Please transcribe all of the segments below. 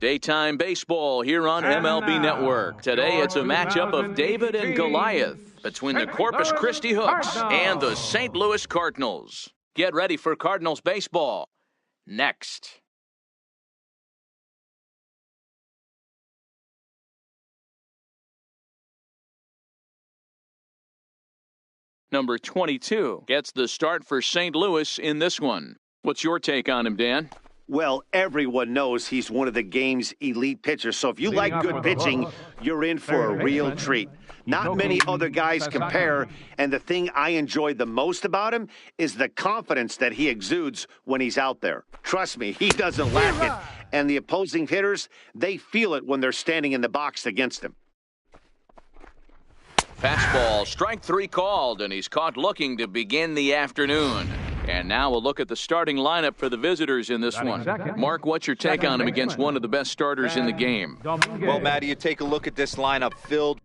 Daytime baseball here on MLB Network. Today it's a matchup of David and Goliath between the Corpus Christi Hooks and the St. Louis Cardinals. Get ready for Cardinals baseball next. Number 22 gets the start for St. Louis in this one. What's your take on him, Dan? Well, everyone knows he's one of the game's elite pitchers. So if you like good pitching, you're in for a real treat. Not many other guys compare, and the thing I enjoy the most about him is the confidence that he exudes when he's out there. Trust me, he doesn't lack it. And the opposing hitters, they feel it when they're standing in the box against him. Fastball, strike three called, and he's caught looking to begin the afternoon. And now we'll look at the starting lineup for the visitors in this one. Mark, what's your take on him against one of the best starters in the game? Well, Matty, you take a look at this lineup filled.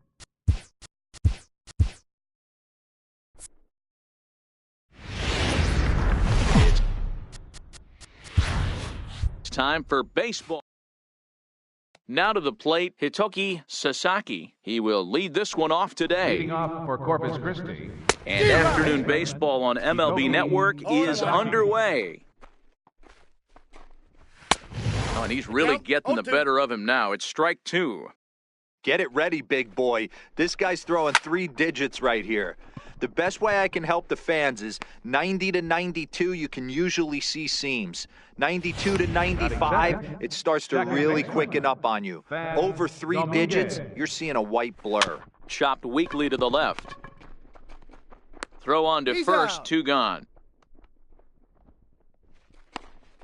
It's time for baseball. Now to the plate, Hitoki Sasaki. He will lead this one off today. Leading off for Corpus Christi. And afternoon baseball on MLB Network is underway. Oh, and he's really getting the better of him now. It's strike two. Get it ready, big boy. This guy's throwing 3 digits right here. The best way I can help the fans is 90 to 92, you can usually see seams. 92 to 95, it starts to really quicken up on you. Over 3 digits, you're seeing a white blur. Chopped weakly to the left. Throw on to first, 2 gone.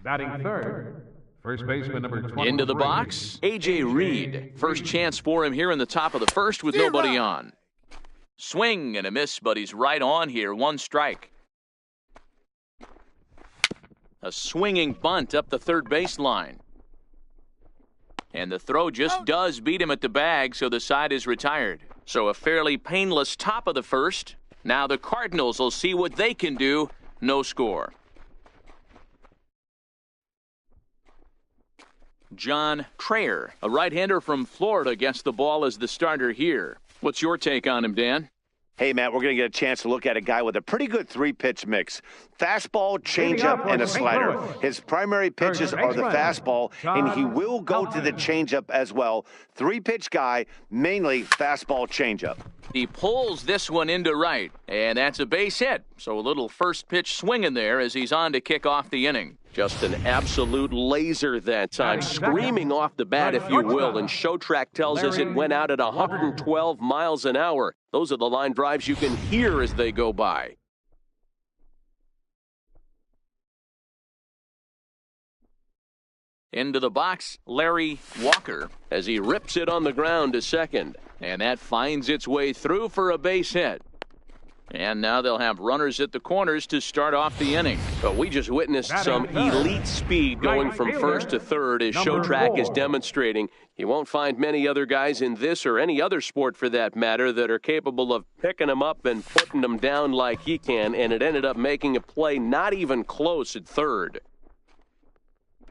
Batting third, first baseman number 23. Into the box, A.J. Reed. First chance for him here in the top of the first with nobody on. Swing and a miss, but he's right on here. 1 strike. A swinging bunt up the third baseline. And the throw just does beat him at the bag, so the side is retired. So a fairly painless top of the first. Now the Cardinals will see what they can do. No score. John Trayer, a right-hander from Florida, gets the ball as the starter here. What's your take on him, Dan? Hey, Matt, we're going to get a chance to look at a guy with a pretty good 3-pitch mix. Fastball, changeup, and a slider. His primary pitches are the fastball, and he will go to the changeup as well. 3-pitch guy, mainly fastball, changeup. He pulls this one into right, and that's a base hit. So a little first pitch swing in there as he's on to kick off the inning. Just an absolute laser that time, screaming off the bat, if you will, and Showtrack tells us it went out at 112 miles an hour. Those are the line drives you can hear as they go by. Into the box, Larry Walker, as he rips it on the ground to second. And that finds its way through for a base hit. And now they'll have runners at the corners to start off the inning. But we just witnessed some elite speed going from first to third, as Showtrack is demonstrating. You won't find many other guys in this or any other sport for that matter that are capable of picking them up and putting them down like he can, and it ended up making a play not even close at third.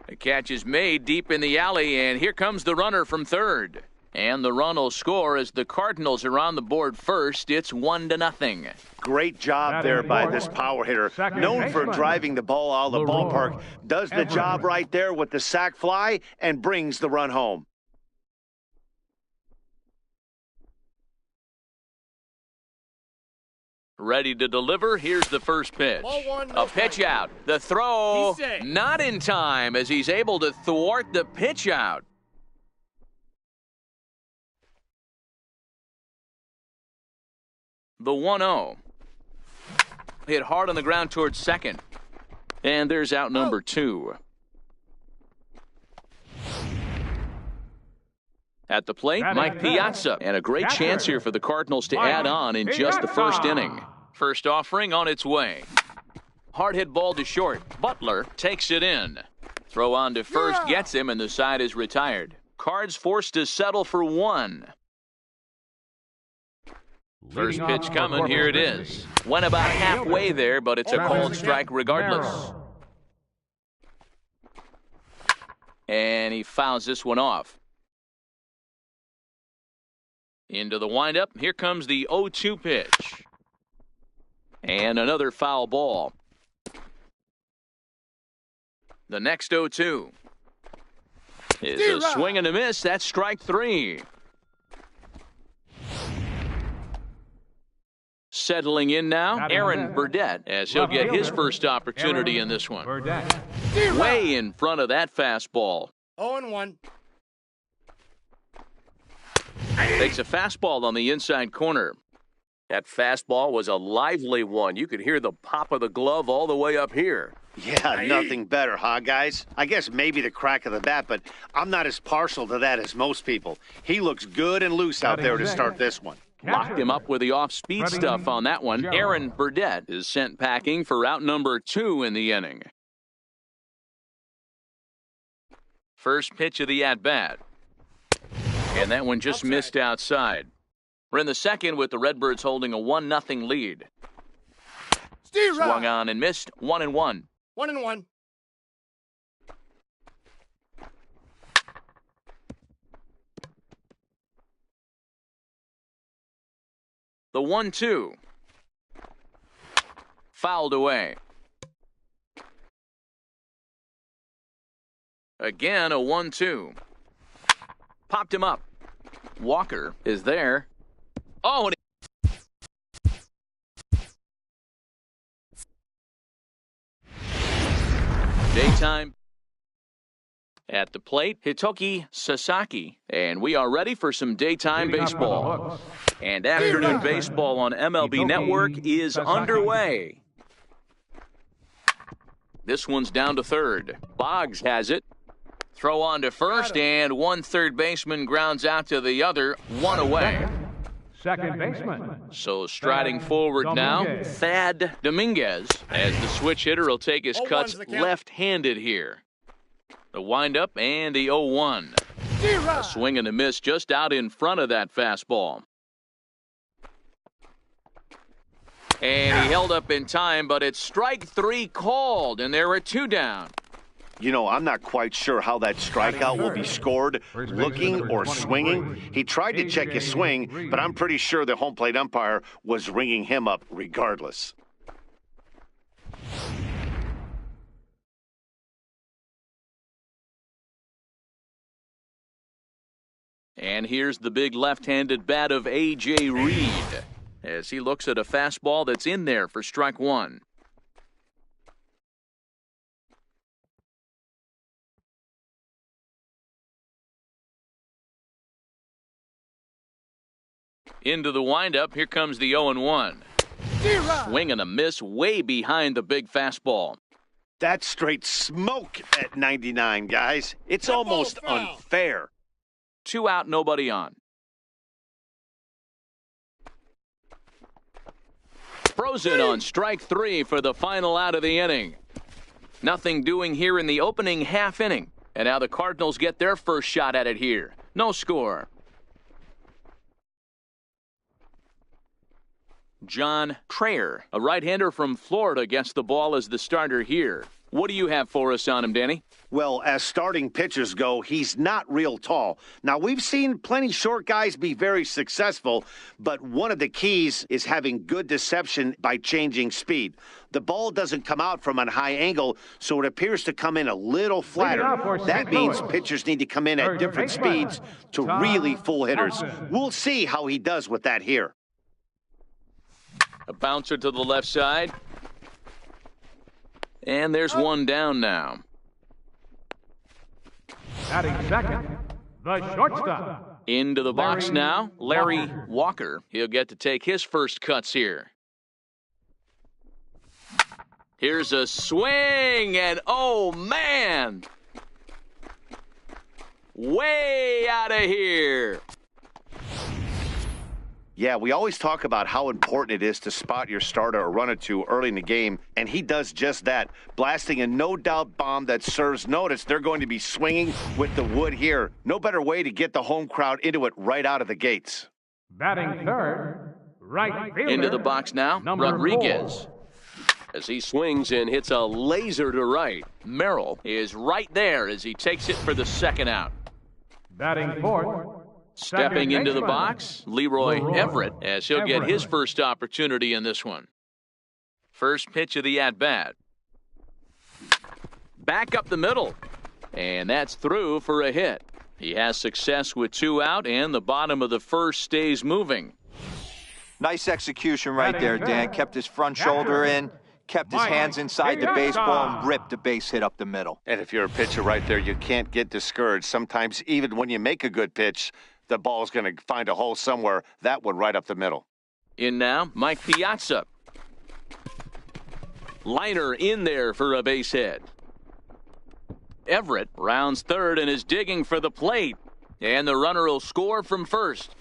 The catch is made deep in the alley, and here comes the runner from third. And the run will score as the Cardinals are on the board first. It's 1-0. Great job there by this power hitter. Known for driving the ball out of the ballpark. Does the job right there with the sac fly and brings the run home. Ready to deliver. Here's the first pitch. A pitch out. The throw not in time as he's able to thwart the pitch out. The 1-0. Hit hard on the ground towards second. And there's out number 2. At the plate, Mike Piazza. And a great chance here for the Cardinals to add on in just the first inning. First offering on its way. Hard hit ball to short. Butler takes it in. Throw on to first gets him, and the side is retired. Cards forced to settle for 1. First pitch coming, here it is. Went about halfway there, but it's a called strike regardless. And he fouls this one off. Into the windup. Here comes the 0-2 pitch. And another foul ball. The next 0-2 is a swing and a miss. That's strike 3. Settling in now, Aaron Burdett, as he'll get his first opportunity in this one. Way in front of that fastball. 0-1. Takes a fastball on the inside corner. That fastball was a lively one. You could hear the pop of the glove all the way up here. Yeah, nothing better, huh, guys? I guess maybe the crack of the bat, but I'm not as partial to that as most people. He looks good and loose out there to start this one. Locked him up with the off-speed stuff on that one. Aaron Burdett is sent packing for out number 2 in the inning. First pitch of the at-bat. And that one just missed outside. We're in the second with the Redbirds holding a 1-0 lead. Swung on and missed. 1-1. 1-1. The 1-2. Fouled away. Again, a 1-2. Popped him up. Walker is there. Oh, and daytime at the plate, Hitoki Sasaki. And we are ready for some daytime baseball. And afternoon baseball on MLB Network is underway. This one's down to third. Boggs has it. Throw on to first, and one third baseman grounds out to the other, one away. Second baseman. So striding forward now, Thad Dominguez, as the switch hitter will take his cuts left-handed here. The windup and the 0-1. A swing and a miss just out in front of that fastball. And he held up in time, but it's strike 3 called, and there are 2 down. You know, I'm not quite sure how that strikeout will be scored, looking or swinging. He tried to check his swing, but I'm pretty sure the home plate umpire was ringing him up regardless. And here's the big left-handed bat of A.J. Reed, as he looks at a fastball that's in there for strike 1. Into the windup, here comes the 0-1. Swing and a miss way behind the big fastball. That's straight smoke at 99, guys. It's almost unfair. 2 out, nobody on. Frozen on strike 3 for the final out of the inning. Nothing doing here in the opening half inning. And now the Cardinals get their first shot at it here. No score. John Trayer, a right-hander from Florida, gets the ball as the starter here. What do you have for us on him, Danny? Well, as starting pitchers go, he's not real tall. Now, we've seen plenty short guys be very successful, but one of the keys is having good deception by changing speed. The ball doesn't come out from a high angle, so it appears to come in a little flatter. That means pitchers need to come in at different speeds to really fool hitters. We'll see how he does with that here. A bouncer to the left side. And there's one down now. Batting second, the shortstop. Into the box now, Larry Walker. He'll get to take his first cuts here. Here's a swing, and oh, man! Way out of here. Yeah, we always talk about how important it is to spot your starter or run it to early in the game, and he does just that, blasting a no-doubt bomb that serves notice. They're going to be swinging with the wood here. No better way to get the home crowd into it right out of the gates. Batting third, right fielder. Into the box now, Rodriguez. as he swings and hits a laser to right. Merrill is right there as he takes it for the second out. Batting fourth. Stepping into the box, Leroy Everett, as he'll get his first opportunity in this one. First pitch of the at-bat. Back up the middle, and that's through for a hit. He has success with 2 out, and the bottom of the first stays moving. Nice execution right there, Dan. Kept his front shoulder in, kept his hands inside the baseball, and ripped a base hit up the middle. And if you're a pitcher right there, you can't get discouraged. Sometimes even when you make a good pitch, the ball's going to find a hole somewhere. That one right up the middle. In now, Mike Piazza. Liner in there for a base hit. Everett rounds third and is digging for the plate. And the runner will score from first.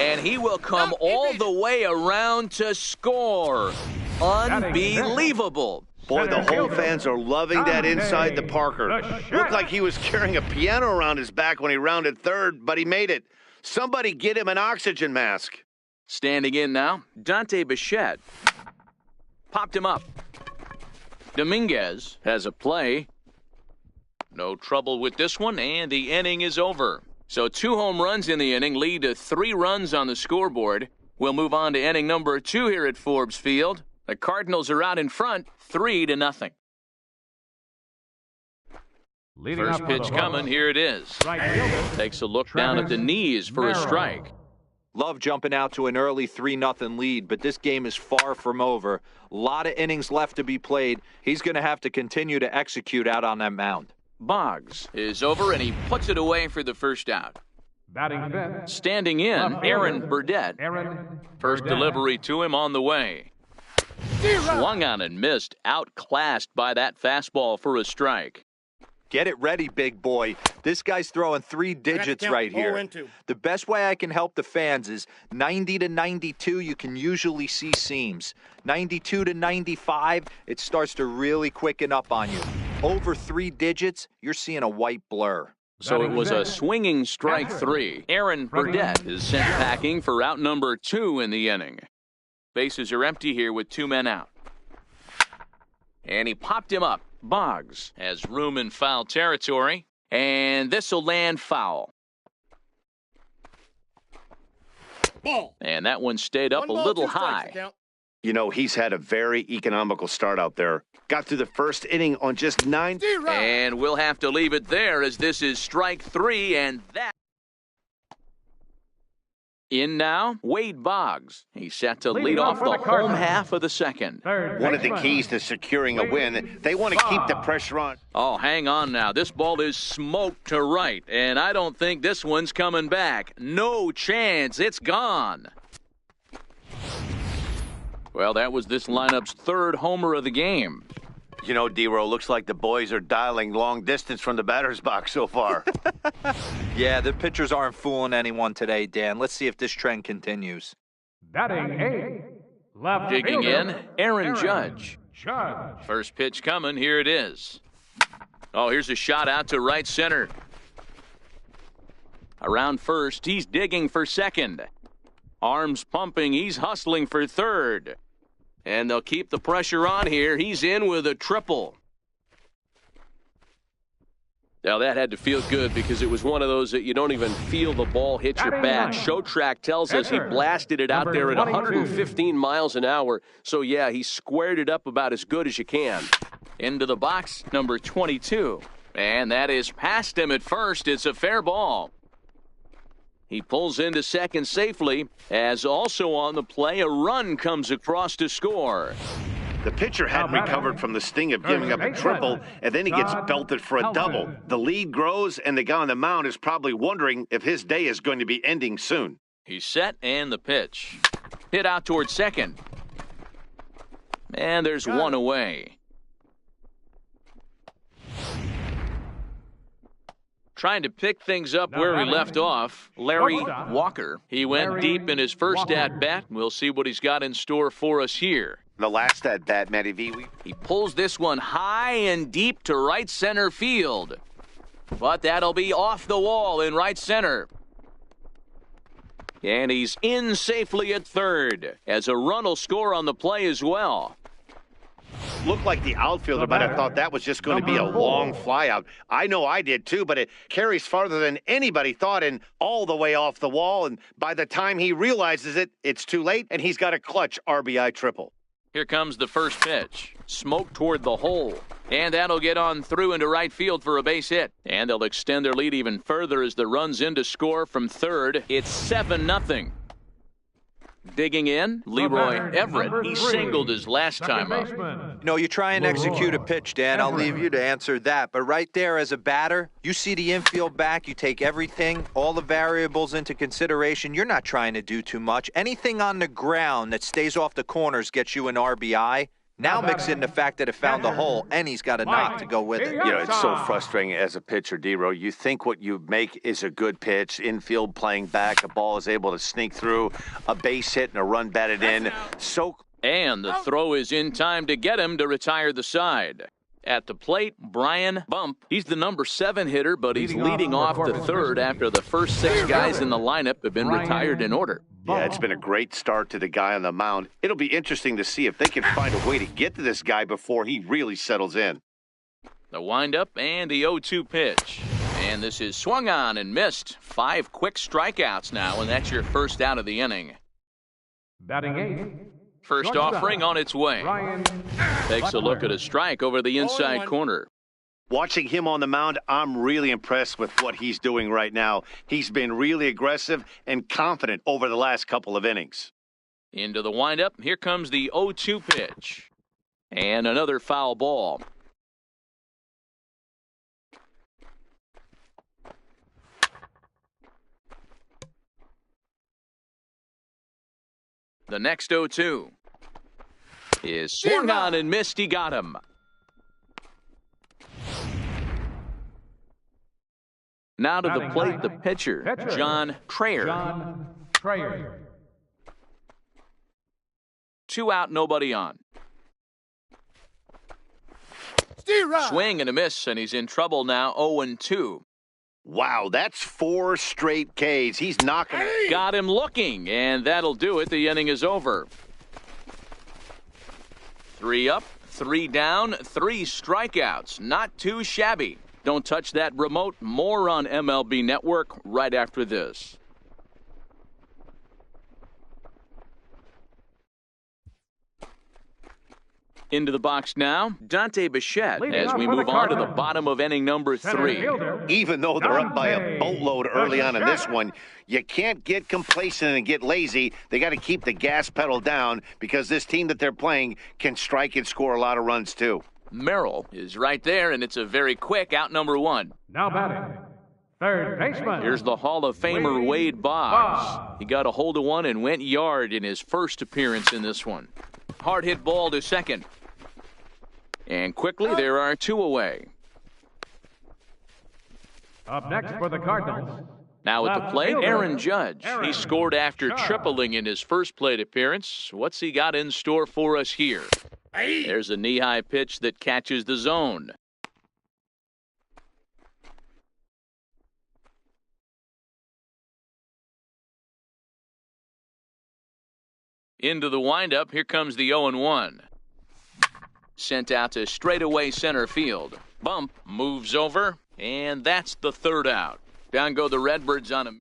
And he will come all the way around to score. Unbelievable. Boy, the home fans are loving that inside the Parker. Looked like he was carrying a piano around his back when he rounded third, but he made it. Somebody get him an oxygen mask. Standing in now, Dante Bichette. Popped him up. Dominguez has a play. No trouble with this one, and the inning is over. So 2 home runs in the inning lead to 3 runs on the scoreboard. We'll move on to inning number 2 here at Forbes Field. The Cardinals are out in front, 3-0. First pitch coming, here it is. Takes a look down at the knees for a strike. Love jumping out to an early 3-0 lead, but this game is far from over. A lot of innings left to be played. He's going to have to continue to execute out on that mound. Boggs is over, and he puts it away for the first out. Batting fifth. Standing in, Aaron Burdett. First delivery to him on the way. Swung on and missed, outclassed by that fastball for a strike. Get it ready, big boy. This guy's throwing 3 digits right here. The best way I can help the fans is 90 to 92, you can usually see seams. 92 to 95, it starts to really quicken up on you. Over 3 digits, you're seeing a white blur. So it was a swinging strike 3. Aaron Burdett is sent packing for out number 2 in the inning. Bases are empty here with 2 men out. And he popped him up. Boggs has room in foul territory, and this will land foul. Ball. And that one stayed up a little high. You know, he's had a very economical start out there. Got through the first inning on just 9. And we'll have to leave it there as this is strike 3, and that. In now, Wade Boggs. He's set to lead off the home half of the second. One of the keys to securing a win, they want to keep the pressure on. Oh, hang on now. This ball is smoked to right, and I don't think this one's coming back. No chance. It's gone. Well, that was this lineup's 3rd homer of the game. You know, D-Row, looks like the boys are dialing long distance from the batter's box so far. Yeah, the pitchers aren't fooling anyone today, Dan. Let's see if this trend continues. Batting 8. Left Digging fielder, in, Aaron Judge. First pitch coming, here it is. Oh, here's a shot out to right center. Around first, he's digging for second. Arms pumping, he's hustling for third. And they'll keep the pressure on here. He's in with a triple. Now, that had to feel good because it was one of those that you don't even feel the ball hit your bat. Showtrack tells us he blasted it out there at 115 miles an hour. So, yeah, he squared it up about as good as you can. Into the box, number 22. And that is past him at first. It's a fair ball. He pulls into second safely, as also on the play, a run comes across to score. The pitcher hadn't recovered from the sting of giving up a triple, and then he gets belted for a double. The lead grows, and the guy on the mound is probably wondering if his day is going to be ending soon. He's set, and the pitch. Hit out towards second. And there's one away. Trying to pick things up where he left off, Larry Walker. He went deep in his first at-bat. We'll see what he's got in store for us here. The last at-bat, Matty V. He pulls this one high and deep to right center field. But that'll be off the wall in right center. And he's in safely at third, as a run will score on the play as well. Looked like the outfielder might have thought that was just going to be a long flyout. I know I did too, but it carries farther than anybody thought and all the way off the wall. And by the time he realizes it, it's too late, and he's got a clutch RBI triple. Here comes the first pitch. Smoke toward the hole. And that'll get on through into right field for a base hit. And they'll extend their lead even further as the run's in to score from third. It's 7-0. Digging in, Leroy Everett. He singled his last time up. You try and execute a pitch, Dan. I'll leave you to answer that. But right there as a batter, you see the infield back. You take everything, all the variables into consideration. You're not trying to do too much. Anything on the ground that stays off the corners gets you an RBI. Now mix in the fact that it found the hole, and he's got a knock to go with it. It's so frustrating as a pitcher, D-Row. You think what you make is a good pitch, infield playing back, the ball is able to sneak through, a base hit and a run batted in. And the throw is in time to get him to retire the side. At the plate, Brian Bump. He's the number 7 hitter, but he's leading off the third after the first 6 guys in the lineup have been retired in order. Yeah, it's been a great start to the guy on the mound. It'll be interesting to see if they can find a way to get to this guy before he really settles in. The windup and the 0-2 pitch. And this is swung on and missed. 5 quick strikeouts now, and that's your first out of the inning. Batting 8. First offering on its way. Takes a look at a strike over the inside corner. Watching him on the mound, I'm really impressed with what he's doing right now. He's been really aggressive and confident over the last couple of innings. Into the windup, here comes the 0-2 pitch. And another foul ball. The next 0-2 is swung on and missed. He got him. Now to the plate, the pitcher, John Trayer. 2 out, nobody on. Swing and a miss, and he's in trouble now, 0-2. Wow, that's 4 straight Ks. He's knocking it. Got him looking, and that'll do it. The inning is over. 3 up, 3 down, 3 strikeouts. Not too shabby. Don't touch that remote. More on MLB Network right after this. Into the box now, Dante Bichette, as we move on to the bottom of inning number 3. Even though they're up by a boatload early on in this one, you can't get complacent and get lazy. They got to keep the gas pedal down because this team that they're playing can strike and score a lot of runs too. Merrill is right there, and it's a very quick out number 1. Now batting, third baseman. Here's the Hall of Famer Wade Boggs. He got a hold of one and went yard in his first appearance in this one. Hard hit ball to second. And quickly, there are 2 away. Up next for the Cardinals. Now at the plate, Aaron Judge. He scored after tripling in his first plate appearance. What's he got in store for us here? There's a knee-high pitch that catches the zone. Into the windup, here comes the 0-1. Sent out to straightaway center field. Bump moves over, and that's the third out. Down go the Redbirds on him.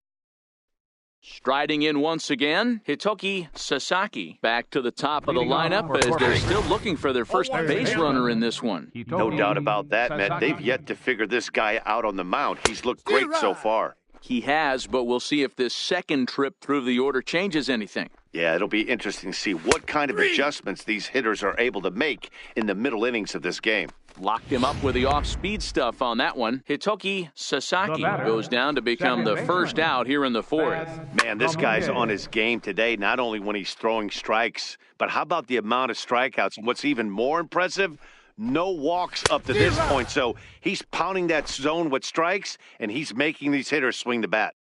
Striding in once again, Hitoki Sasaki back to the top of the lineup as they're still looking for their first base runner in this one. No doubt about that, Matt. They've yet to figure this guy out on the mound. He's looked great so far. He has, but we'll see if this second trip through the order changes anything. Yeah, it'll be interesting to see what kind of adjustments these hitters are able to make in the middle innings of this game. Locked him up with the off-speed stuff on that one. Hitoki Sasaki goes down to become the first out here in the 4th. Man, this guy's on his game today, not only when he's throwing strikes, but how about the amount of strikeouts? And what's even more impressive, no walks up to this point. So he's pounding that zone with strikes, and he's making these hitters swing the bat.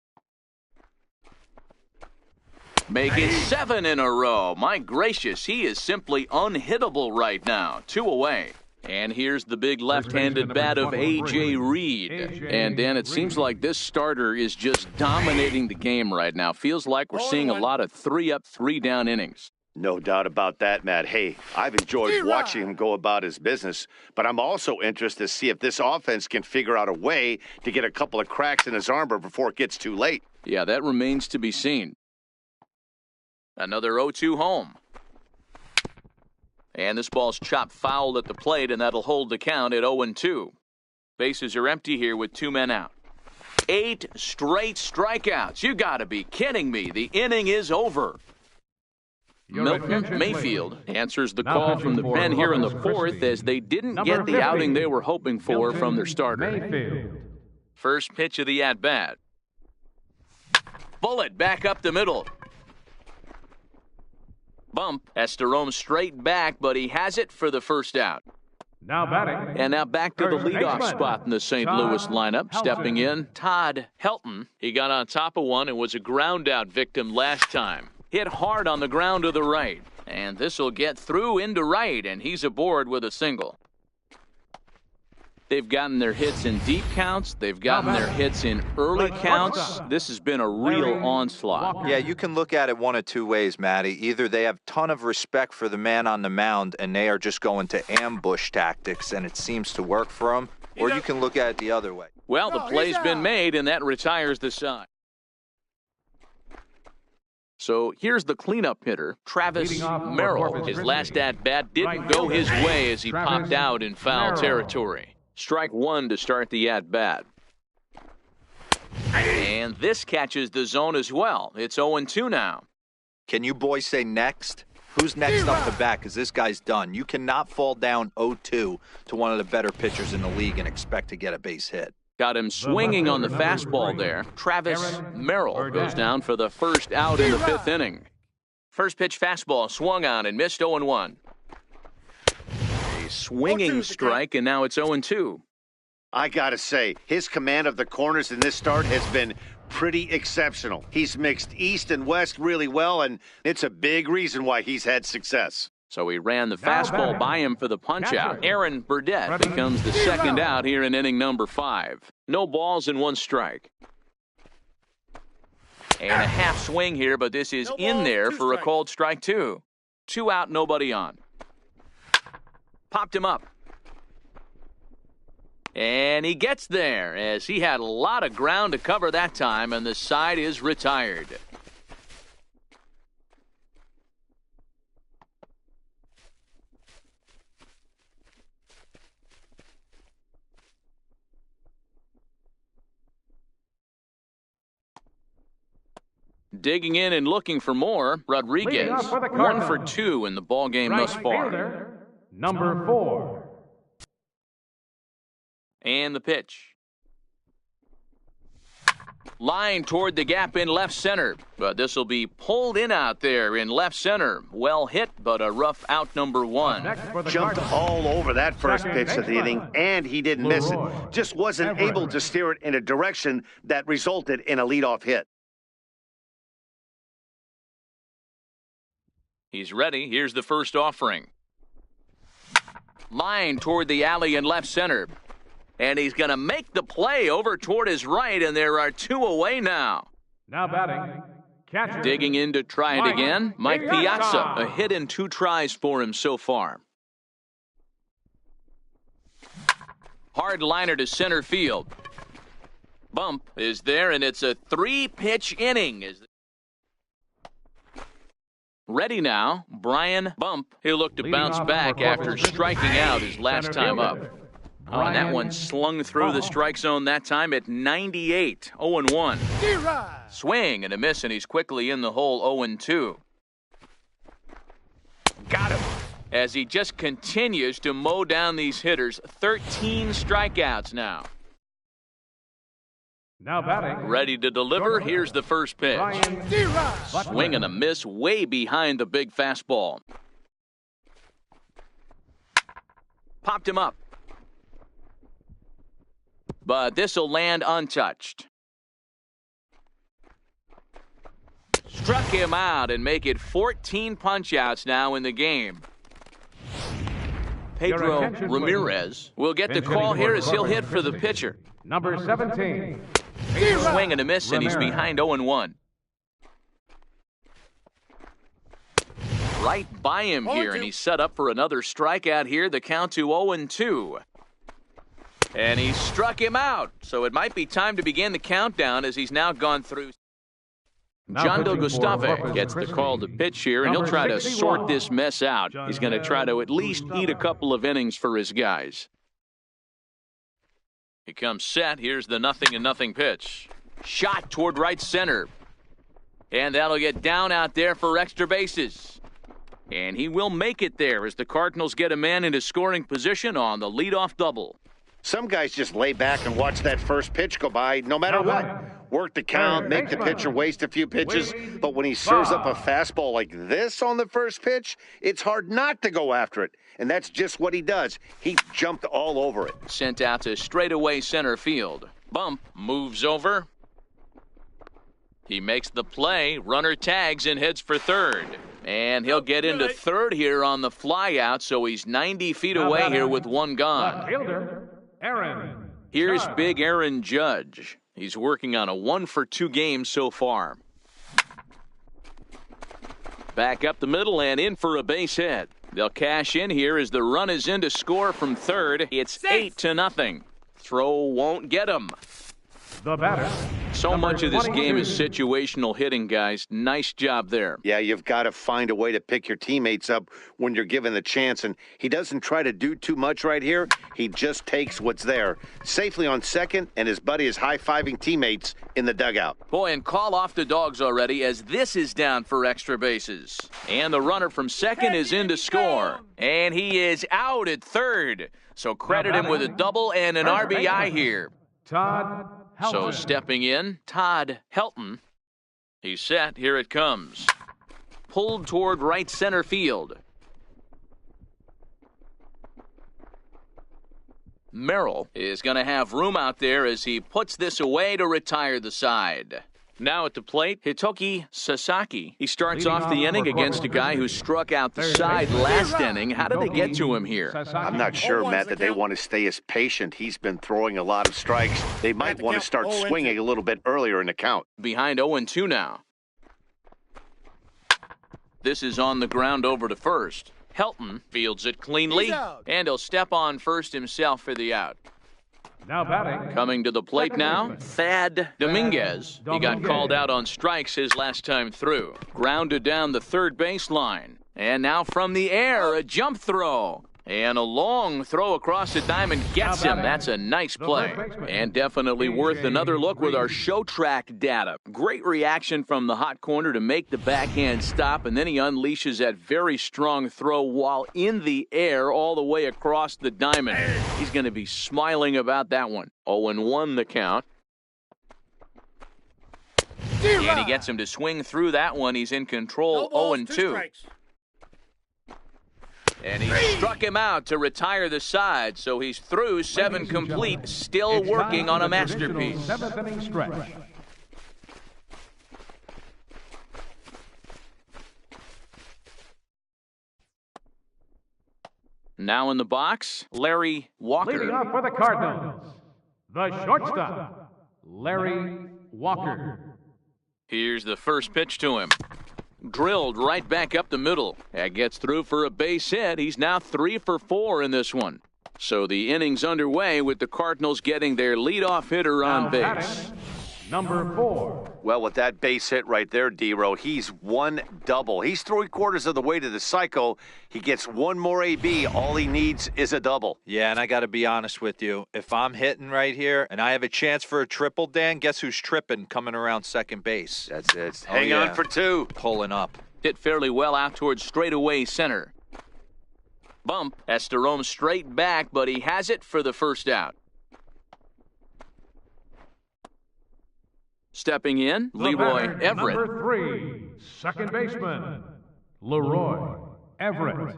Make it 7 in a row. My gracious, he is simply unhittable right now. 2 away. And here's the big left-handed bat of A.J. Reed. And, Dan, it seems like this starter is just dominating the game right now. Feels like we're seeing a lot of 3-up, 3-down innings. No doubt about that, Matt. Hey, I've enjoyed watching him go about his business, but I'm also interested to see if this offense can figure out a way to get a couple of cracks in his armor before it gets too late. Yeah, that remains to be seen. Another 0-2 home. And this ball's chopped foul at the plate, and that'll hold the count at 0-2. Bases are empty here with 2 men out. 8 straight strikeouts. You got to be kidding me. The inning is over. Milton Mayfield answers the call from the pen here in the 4th as they didn't get the outing they were hoping for from their starter. First pitch of the at-bat. Bullet back up the middle. Bump has to roam straight back, but he has it for the first out. Now batting. And now back to the leadoff spot in the St. Louis lineup. Stepping in, Todd Helton. He got on top of one and was a ground-out victim last time. Hit hard on the ground to the right. And this will get through into right, and he's aboard with a single. They've gotten their hits in deep counts. They've gotten their hits in early counts. This has been a real onslaught. Yeah, you can look at it one of two ways, Matty. Either they have a ton of respect for the man on the mound, and they are just going to ambush tactics, and it seems to work for them. Or you can look at it the other way. Well, the play's been made, and that retires the side. So here's the cleanup hitter, Travis Merrill. His last at-bat didn't go his way as he popped out in foul territory. Strike one to start the at-bat. And this catches the zone as well. It's 0-2 now. Can you boys say next? Who's next up the bat? Because this guy's done. You cannot fall down 0-2 to one of the better pitchers in the league and expect to get a base hit. Got him swinging on the fastball there. Travis Merrill goes down for the first out in the 5th inning. First pitch fastball swung on and missed 0-1. A swinging strike, and now it's 0-2. I got to say, his command of the corners in this start has been pretty exceptional. He's mixed east and west really well, and it's a big reason why he's had success. So he ran the fastball by him for the punch-out. Aaron Burdett becomes the second out here in inning number 5. No balls and 1 strike. And a half swing here, but this is in there for a called strike 2. 2 out, nobody on. Popped him up. And he gets there as he had a lot of ground to cover that time, and the side is retired. Digging in and looking for more, Rodriguez, 1 for 2 in the ballgame thus far. Number 4. And the pitch. Line toward the gap in left center, but this will be pulled in out there in left center. Well hit, but a rough out number 1. Jumped all over that first pitch of the inning, and he didn't miss it. Just wasn't able to steer it in a direction that resulted in a leadoff hit. He's ready. Here's the first offering. Line toward the alley in left center. And he's going to make the play over toward his right, and there are 2 away now. Now batting, catcher. Digging in to try it again, Mike Piazza. A hit in 2 tries for him so far. Hard liner to center field. Bump is there, and it's a 3-pitch inning. Ready now, Brian Bump. He'll look to bounce back after striking out his last time up. And that one slung through the strike zone that time at 98, 0-1. Swing and a miss, and he's quickly in the hole, 0-2. Got him. As he just continues to mow down these hitters, 13 strikeouts now. Now batting. Ready to deliver. Here's the first pitch. Swing and a miss way behind the big fastball. Popped him up. But this will land untouched. Struck him out and make it 14 punch-outs now in the game. Pedro attention, please. Ramirez will get the Pinch call hitting here for as he'll hit Department for the of pitcher. Number 17. Swing and a miss, and he's Ramirez. behind 0-1. Right by him here, and he's set up for another strikeout here. The count to 0-2. And he struck him out, so it might be time to begin the countdown as he's now gone through. Now John Del pitching for Gustave Corpus gets the Christi. call to pitch here, and he'll Number try to 61. sort this mess out. He's going to try to at least Gustave. eat a couple of innings for his guys. He comes set. Here's the 0-0 pitch. Shot toward right center. And that'll get down out there for extra bases. And he will make it there as the Cardinals get a man into scoring position on the leadoff double. Some guys just lay back and watch that first pitch go by no matter what. Work the count, make the pitcher waste a few pitches. But when he serves up a fastball like this on the first pitch, it's hard not to go after it. And that's just what he does. He jumped all over it. Sent out to straightaway center field. Bump moves over. He makes the play. Runner tags and heads for third. And he'll get into third here on the fly out, so he's 90 feet away here with one gone. Fielder, Aaron. Here's Judge. big Aaron Judge. He's working on a 1-for-2 game so far. Back up the middle and in for a base hit. They'll cash in here as the run is in to score from third. It's 8-0. Throw won't get him. The batter. So Number much of this game is 22. situational hitting, guys. Nice job there. Yeah, you've got to find a way to pick your teammates up when you're given the chance. And he doesn't try to do too much right here. He just takes what's there. Safely on second, and his buddy is high-fiving teammates in the dugout. Boy, and call off the dogs already as this is down for extra bases. And the runner from second is in to score. And he is out at third. So credit him with a double and an RBI here. Todd Helton. So stepping in, Todd Helton. He's set. Here it comes. Pulled toward right center field. Merrill is going to have room out there as he puts this away to retire the side. Now at the plate, Hitoki Sasaki. He starts Leading off the off inning for against a Corpus guy who Christi. struck out the Third side baseman. last inning. How did they get to him here? I'm not sure, Matt, that they want to stay as patient. He's been throwing a lot of strikes. They might want to start swinging a little bit earlier in the count. Behind 0-2 now. This is on the ground over to first. Helton fields it cleanly, and he'll step on first himself for the out. Now batting. Coming to the plate now, Thad Dominguez. He got Dominguez. called out on strikes his last time through. Grounded down the third baseline. And now from the air, a jump throw. And a long throw across the diamond gets him. That's a nice play. And definitely worth another look with our show track data. Great reaction from the hot corner to make the backhand stop, and then he unleashes that very strong throw while in the air all the way across the diamond. He's going to be smiling about that one. 0-1 the count. And he gets him to swing through that one. He's in control. 0-2. And he struck him out to retire the side, so he's through 7 complete, still It's working time on a for the traditional masterpiece. Seventh inning stretch. Now in the box, Larry Leading Walker. off for the Cardinals, the shortstop, Larry Walker. Here's the first pitch to him. Drilled right back up the middle. That gets through for a base hit. He's now 3 for 4 in this one. So the inning's underway with the Cardinals getting their leadoff hitter on Now base. batting, number 4. Well, with that base hit right there, D-Row, he's one double. He's 3/4 of the way to the cycle. He gets one more AB. All he needs is a double. Yeah, and I got to be honest with you. If I'm hitting right here and I have a chance for a triple, Dan, guess who's tripping coming around second base? That's it. Oh, Hang yeah. on for 2. Pulling up. Hit fairly well out towards straightaway center. Bump has to roam straight back, but he has it for the first out. Stepping in, The Leroy batter, Everett. Number 3, second baseman, Leroy Everett.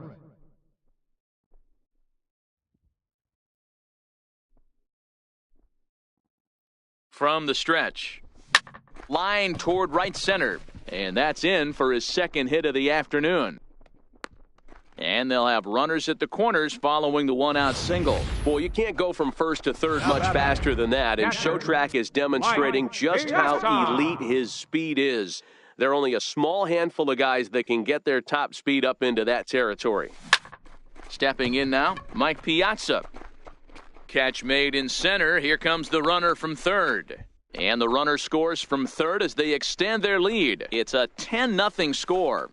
From the stretch. Line toward right center. And that's in for his second hit of the afternoon. And And they'll have runners at the corners following the one-out single. Boy, you can't go from first to third much faster than that, and Showtrack is demonstrating just how elite his speed is. There are only a small handful of guys that can get their top speed up into that territory. Stepping in now, Mike Piazza. Catch made in center. Here comes the runner from third. And the runner scores from third as they extend their lead. It's a 10-0 score.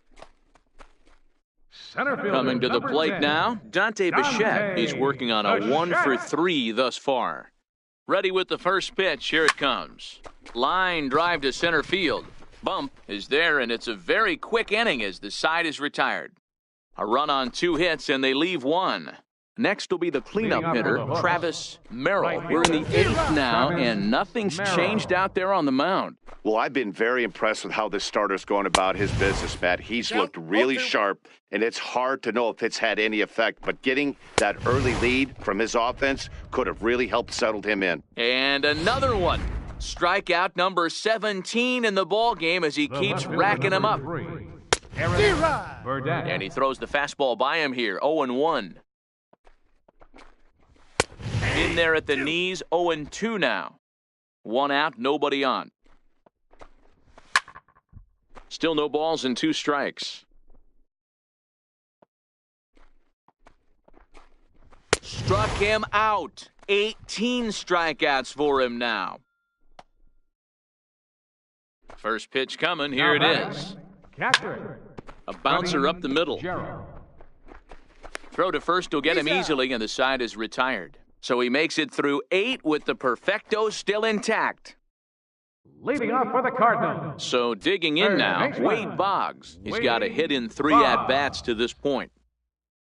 Coming to the plate now, Dante Bichette. He's working on a 1-for-3 thus far. Ready with the first pitch. Here it comes. Line drive to center field. Bump is there, and it's a very quick inning as the side is retired. A run on 2 hits, and they leave 1. Next will be the cleanup hitter, Travis Merrill. We're in the 8th now, and nothing's changed out there on the mound. Well, I've been very impressed with how this starter's going about his business, Matt. He's looked really sharp, and it's hard to know if it's had any effect. But getting that early lead from his offense could have really helped settle him in. And another one. Strikeout number 17 in the ball game as he keeps racking them up. And he throws the fastball by him here, 0-1. In there at the knees, 0-2 now. 1 out, nobody on. Still no balls and 2 strikes. Struck him out. 18 strikeouts for him now. First pitch coming, here it is. A bouncer up the middle. Throw to first will get him easily, and the side is retired. So he makes it through 8 with the perfecto still intact. Leading off for the Cardinals. So digging in now, Wade Boggs. He's got a hit in 3 at-bats to this point.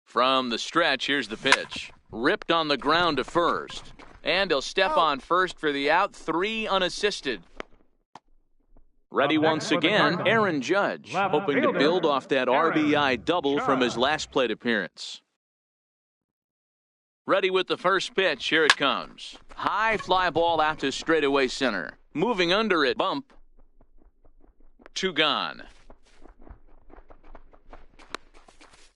From the stretch, here's the pitch. Ripped on the ground to first. And he'll step on first for the out, 3 unassisted. Ready once again, Aaron Judge, hoping to build off that RBI double from his last plate appearance. Ready with the first pitch, here it comes. High fly ball out to straightaway center. Moving under it, bump. 2 gone.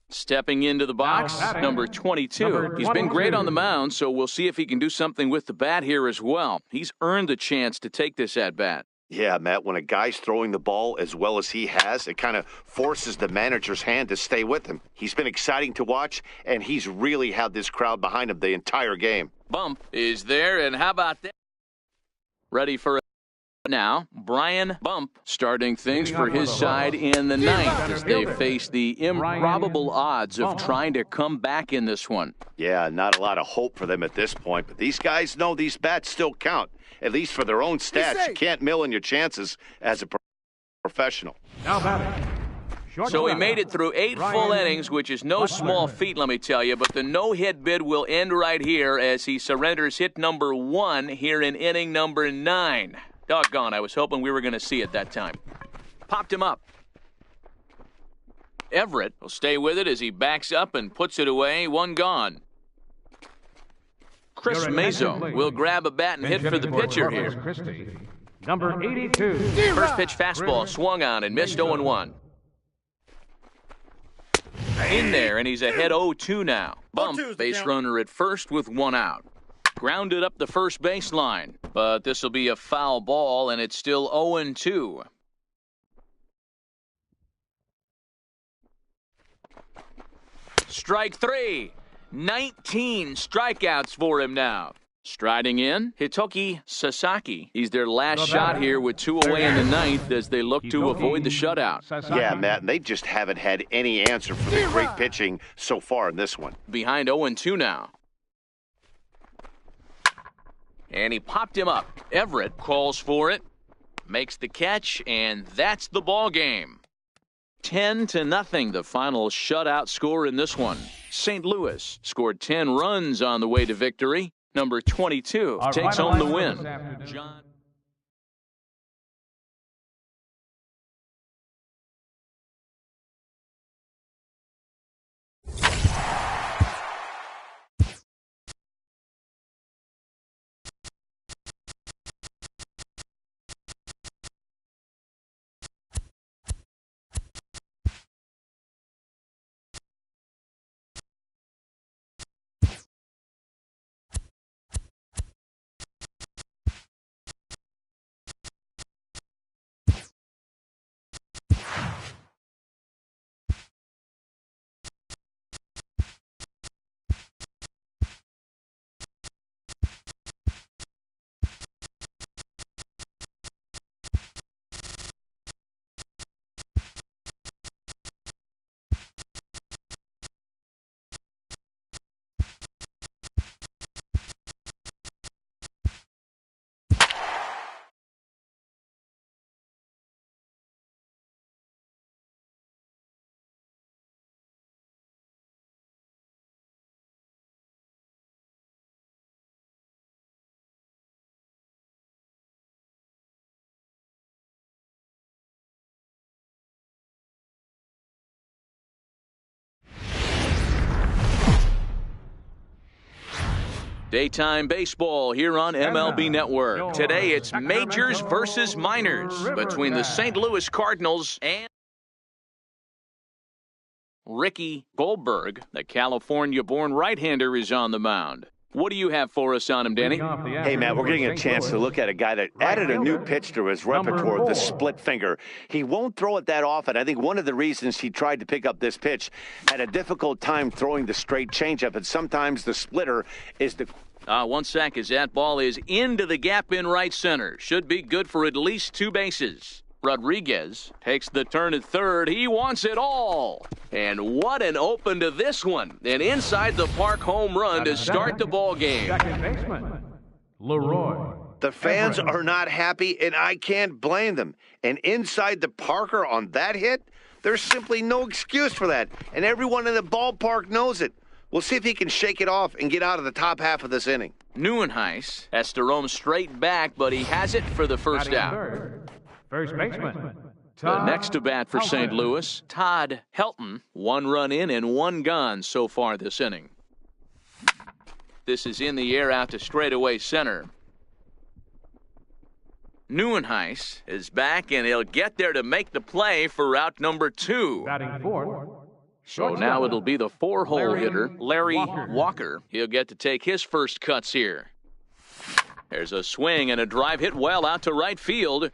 Stepping into the box, number 22. He's been great on the mound, so we'll see if he can do something with the bat here as well. He's earned the chance to take this at-bat. Yeah, Matt, when a guy's throwing the ball as well as he has, it kind of forces the manager's hand to stay with him. He's been exciting to watch, and he's really had this crowd behind him the entire game. Bump is there, and how about that? Ready for it now. Brian Bump starting things for his side in the 9th as they face the improbable odds of trying to come back in this one. Yeah, not a lot of hope for them at this point, but these guys know these bats still count. At least for their own stats. You can't mill in your chances as a professional. So he made it through 8 full innings, which is no small feat, let me tell you. But the no-hit bid will end right here as he surrenders hit number 1 here in inning number 9. Doggone, I was hoping we were going to see it that time. Popped him up. Everett will stay with it as he backs up and puts it away. 1 gone. Chris Mazo will grab a bat and hit for the pitcher here. Number 82. First pitch fastball swung on and missed 0-1. In there, and he's ahead 0-2 now. Bump, base runner at first with 1 out. Grounded up the first baseline, but this will be a foul ball, and it's still 0-2. Strike 3. 19 strikeouts for him now. Striding in, Hitoki Sasaki. He's their last shot here with 2 away in the 9th as they look to avoid the shutout. Yeah, Matt, and they just haven't had any answer for the great pitching so far in this one. Behind 0-2 now. And he popped him up. Everett calls for it, makes the catch, and that's the ball game. 10-0, the final shutout score in this one. St. Louis scored 10 runs on the way to victory. Number 22 takes home the win. Daytime baseball here on MLB Network. Today it's majors versus minors between the St. Louis Cardinals and Ricky Goldberg. The California-born right-hander is on the mound. What do you have for us on him, Danny? Hey, Matt, we're getting a chance to look at a guy that added a new pitch to his repertoire, the split finger. He won't throw it that often. I think one of the reasons he tried to pick up this pitch, had a difficult time throwing the straight changeup, and sometimes the splitter is the... 1 sec as that ball is into the gap in right center. Should be good for at least 2 bases. Rodriguez takes the turn at third. He wants it all. And what an open to this one. An inside the park home run to start the ball game. Second baseman, Leroy. The fans are not happy, and I can't blame them. And inside the Parker on that hit, there's simply no excuse for that. And everyone in the ballpark knows it. We'll see if he can shake it off and get out of the top half of this inning. Neuenhuis has to roam straight back, but he has it for the first out. First baseman, The next to bat for St. Louis, Todd Helton. 1 run in and 1 gone so far this inning. This is in the air out to straightaway center. Neuenhuis is back, and he'll get there to make the play for out number 2. batting fourth. So now it'll be the 4-hole hitter, Larry Walker. He'll get to take his first cuts here. There's a swing and a drive hit well out to right field.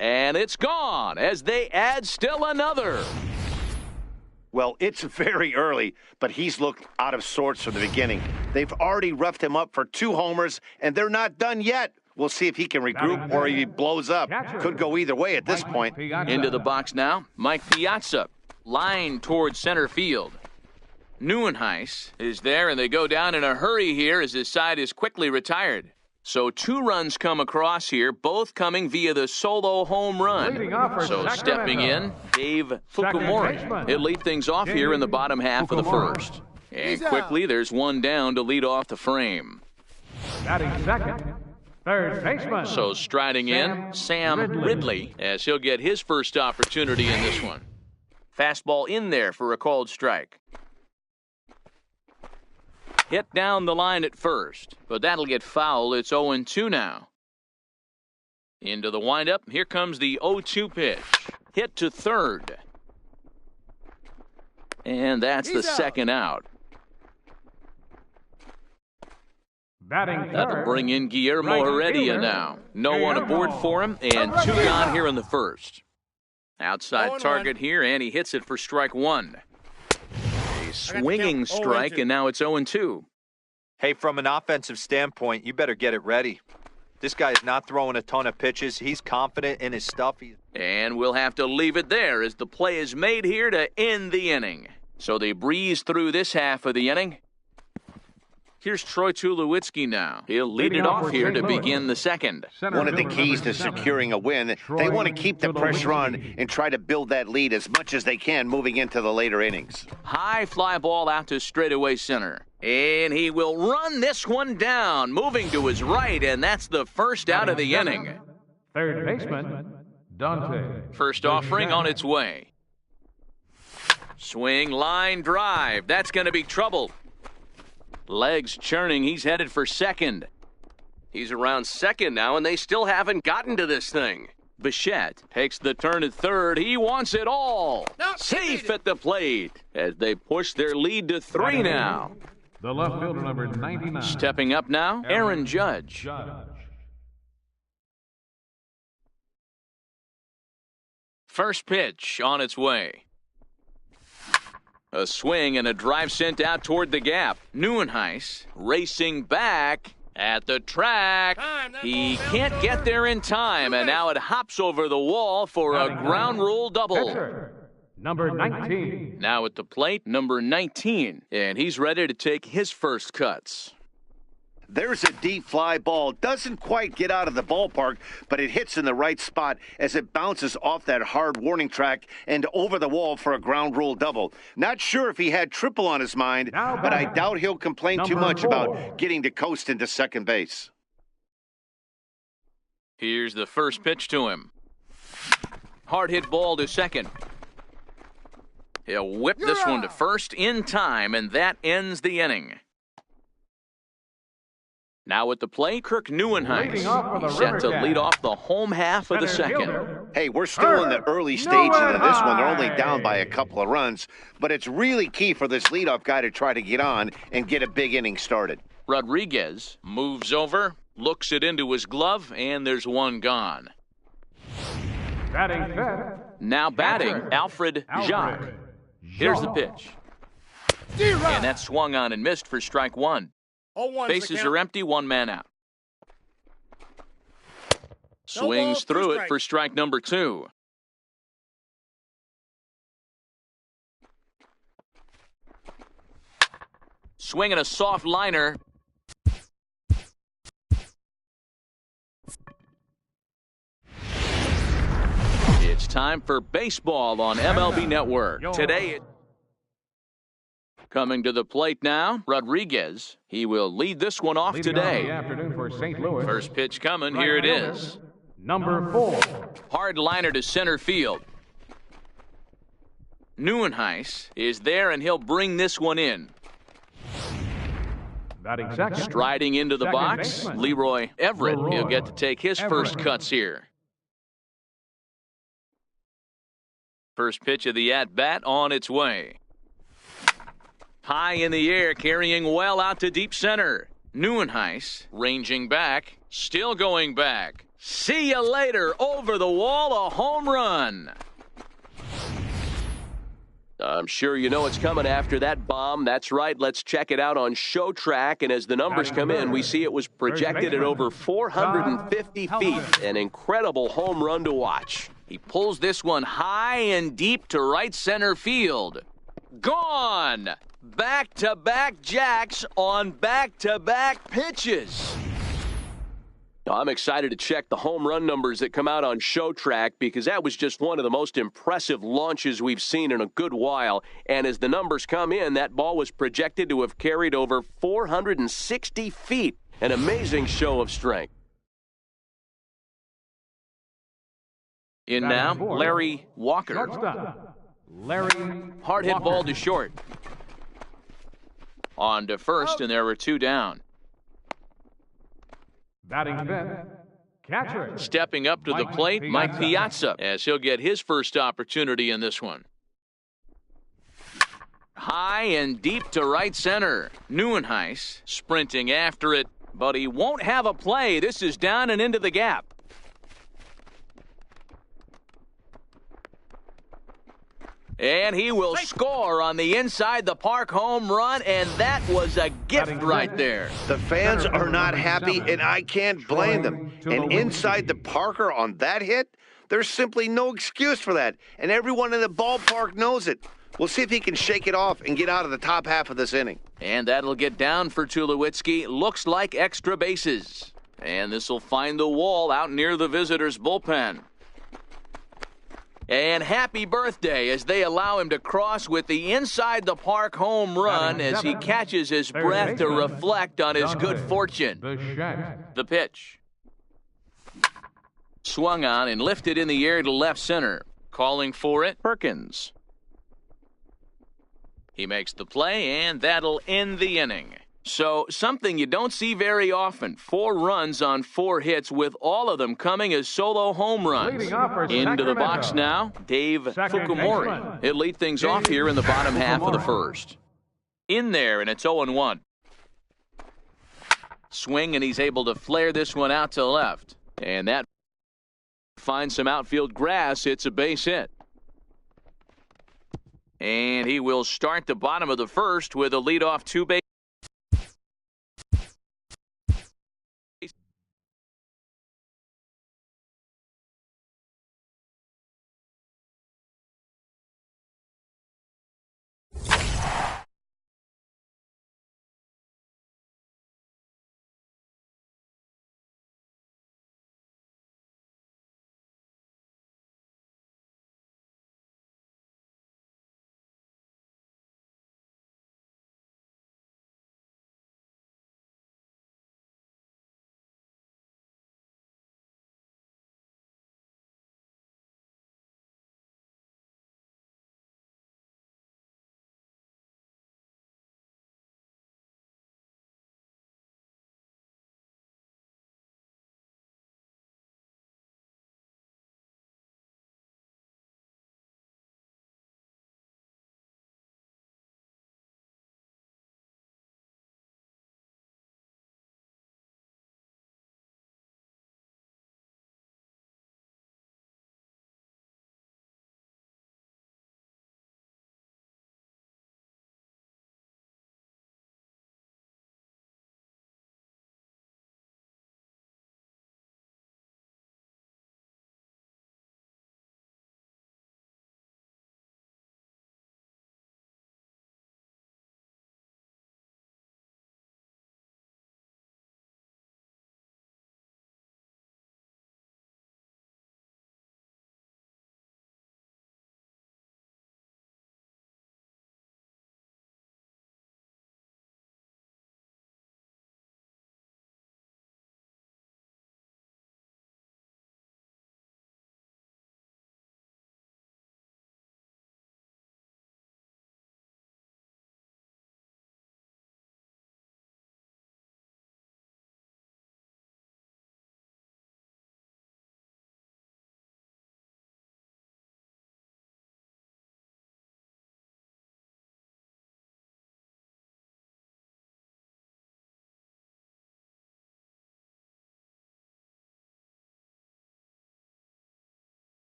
And it's gone as they add still another. Well, it's very early, but he's looked out of sorts from the beginning. They've already roughed him up for 2 homers, and they're not done yet. We'll see if he can regroup or he blows up. Could go either way at this point. Into the box now, Mike Piazza. Line towards center field. Neuenhuis is there, and they go down in a hurry here as his side is quickly retired. So 2 runs come across here, both coming via the solo home run. So stepping in, Dave Fukumori. He'll lead things off here in the bottom half of the first. And quickly, there's 1 down to lead off the frame. Batting second, third baseman. So striding in, Sam Ridley, as he'll get his first opportunity in this one. Fastball in there for a called strike. Hit down the line at first, but that'll get foul. It's 0-2 now. Into the windup. Here comes the 0-2 pitch. Hit to third. And that's the second out. Batting third. That'll bring in Guillermo Heredia now. No one aboard for him, and 2 gone here in the first. Outside target here, and he hits it for strike 1. A swinging strike, and now it's 0-2. Hey, from an offensive standpoint, you better get it ready. This guy is not throwing a ton of pitches. He's confident in his stuff. And we'll have to leave it there as the play is made here to end the inning. So they breeze through this half of the inning. Here's Troy Tulowitzki now. He'll lead it off here to begin the second. One of the keys to securing a win, they want to keep the pressure on and try to build that lead as much as they can moving into the later innings. High fly ball out to straightaway center. And he will run this one down, moving to his right, and that's the first out of the inning. Third baseman, Dante. First offering on its way. Swing, line, drive. That's going to be trouble. Legs churning. He's headed for second. He's around second now, and they still haven't gotten to this thing. Bichette takes the turn at third. He wants it all. Safe at the plate as they push their lead to 3 now. The left fielder, number 99. Stepping up now, Aaron Judge. First pitch on its way. A swing and a drive sent out toward the gap. Neuenhuis racing back at the track. He can't get there in time, and now it hops over the wall for a ground rule double. Number 19. Now at the plate, number 19, and he's ready to take his first cuts. There's a deep fly ball. Doesn't quite get out of the ballpark, but it hits in the right spot as it bounces off that hard warning track and over the wall for a ground rule double. Not sure if he had triple on his mind, but I doubt he'll complain too much about getting to coast into second base. Here's the first pitch to him. Hard hit ball to second. He'll whip this one to first in time, and that ends the inning. Now at the plate, Kirk Leading off for the Neuenhuis, set to River lead Cats. off the home half of the Center second. fielder, Hey, we're still in the early stages of this one. They're only down by a Neuenhuis. couple of runs, but it's really key for this leadoff guy to try to get on and get a big inning started. Rodriguez moves over, looks it into his glove, and there's one gone. Batting fifth, Now batting, Catcher, Alfred Jacques. Here's the pitch. And that swung on and missed for strike one. Bases are empty, one man out. Swings through it for strike number two. Swinging a soft liner. It's time for baseball on MLB Network. Today, coming to the plate now, Rodriguez. He will lead this one off leading off the today. afternoon for St. Louis. First pitch coming, Right here it fielder, is. Number 4. Hard liner to center field. Neuenhuis is there, and he'll bring this one in. Batting second, Striding into the Second box, baseman, Leroy Everett. He'll Leroy get to take his first Everett. cuts here. First pitch of the at-bat on its way. High in the air, carrying well out to deep center. Neuenhuis ranging back, still going back. See you later, over the wall, a home run. I'm sure you know it's coming after that bomb. That's right. Let's check it out on Show Track. And as the numbers come in, we see it was projected at over 450 feet. An incredible home run to watch. He pulls this one high and deep to right center field. Gone! Back-to-back jacks on back-to-back pitches. I'm excited to check the home run numbers that come out on Show Track because that was just one of the most impressive launches we've seen in a good while. And as the numbers come in, that ball was projected to have carried over 460 feet. An amazing show of strength. In now, Larry Walker. shortstop, Larry Hard hit Walker. ball to short. On to first, and there were two down. Batting fifth, catcher, Stepping up to the Mike plate, Mike Piazza. Piazza, as he'll get his first opportunity in this one. High and deep to right center. Neuenhuis sprinting after it, but he won't have a play. This is down and into the gap. And he will score on the inside the park home run, and that was a gift right there. The fans are not happy, and I can't blame them. And inside the Parker on that hit, there's simply no excuse for that. And everyone in the ballpark knows it. We'll see if he can shake it off and get out of the top half of this inning. And that'll get down for Tulowitzki. Looks like extra bases. And this will find the wall out near the visitors' bullpen. And happy birthday as they allow him to cross with the inside the park home run as he catches his breath to reflect on his good fortune. The Shack. The pitch. Swung on and lifted in the air to left center. Calling for it, Perkins. He makes the play, and that'll end the inning. So, something you don't see very often. 4 runs on 4 hits, with all of them coming as solo home runs. Leading off for Into the Sacramento. box now, Dave Second Fukumori. baseman, He'll lead things Dave off here in the bottom half of the Fukumori. first. In there, and it's 0-1. Swing, and he's able to flare this one out to left. And that finds some outfield grass. It's a base hit. And he will start the bottom of the first with a leadoff 2-base.